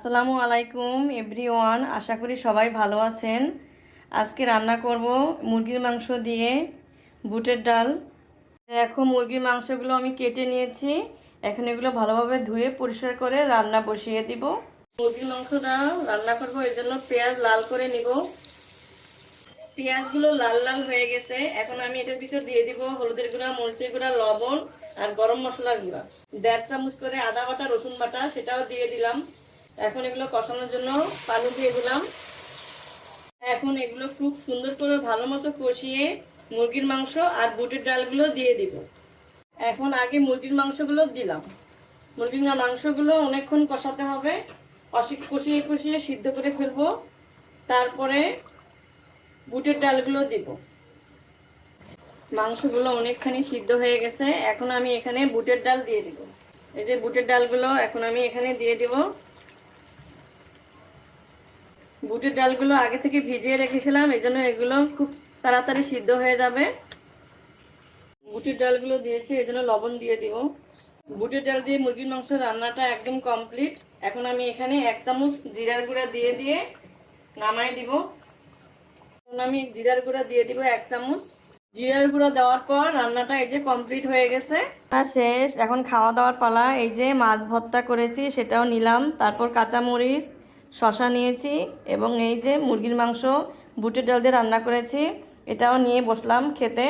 আসসালামু আলাইকুম এভরিওয়ান, আশা করি সবাই ভালো আছেন। আজকে রান্না করব মুরগির মাংস দিয়ে বুটের ডাল। দেখো, মুরগির মাংসগুলো আমি কেটে নিয়েছি। এখন এগুলো ভালোভাবে ধুয়ে পরিষ্কার করে রান্না বসিয়ে দিব। মুরগির মাংসটা রান্না করব, এর জন্য পেঁয়াজ লাল করে নিব। পেঁয়াজগুলো লাল লাল হয়ে গেছে। এখন আমি এটার ভিতর দিয়ে দিব হলুদের গুঁড়া, মরিচের গুঁড়া, লবণ আর গরম মশলার গুঁড়া। 1.5 চামচ করে আদা বাটা, রসুন বাটা সেটাও দিয়ে দিলাম। এখন এগুলো কষানোর জন্য পানি দিয়ে দিলাম। এখন এগুলো খুব সুন্দর করে ভালো মতো কষিয়ে মুরগির মাংস আর বুটের ডালগুলো দিয়ে দিব। এখন আগে মুরগির মাংসগুলো দিলাম। মুরগির মাংসগুলো অনেকক্ষণ কষাতে হবে, কষিয়ে কষিয়ে সিদ্ধ করে ফেলবো। তারপরে বুটের ডালগুলো দিব। মাংসগুলো অনেকখানি সিদ্ধ হয়ে গেছে। এখন আমি এখানে বুটের ডাল দিয়ে দিব। এই যে বুটের ডালগুলো এখন আমি এখানে দিয়ে দিব। বুটের ডালগুলো আগে থেকে ভিজিয়ে রেখেছিলাম, এই জন্য এগুলো খুব তাড়াতাড়ি সিদ্ধ হয়ে যাবে। বুটের ডালগুলো দিয়েছি, এই জন্য লবণ দিয়ে দিব। বুটের ডাল দিয়ে মুরগির মাংস রান্নাটা একদম কমপ্লিট। এখন আমি এখানে 1 চামচ জিরার গুঁড়া দিয়ে নামাই দিব। এখন আমি জিরার গুঁড়া দিয়ে দিব 1 চামচ। জিরার গুঁড়া দেওয়ার পর রান্নাটা এই যে কমপ্লিট হয়ে গেছে, শেষ। এখন খাওয়া দাওয়ার পালা। এই যে মাছ ভর্তা করেছি সেটাও নিলাম, তারপর কাঁচামরিচ, শসা নিয়েছি এবং এই যে মুরগির মাংস বুটের ডাল দিয়ে রান্না করেছি, এটাও নিয়ে বসলাম খেতে।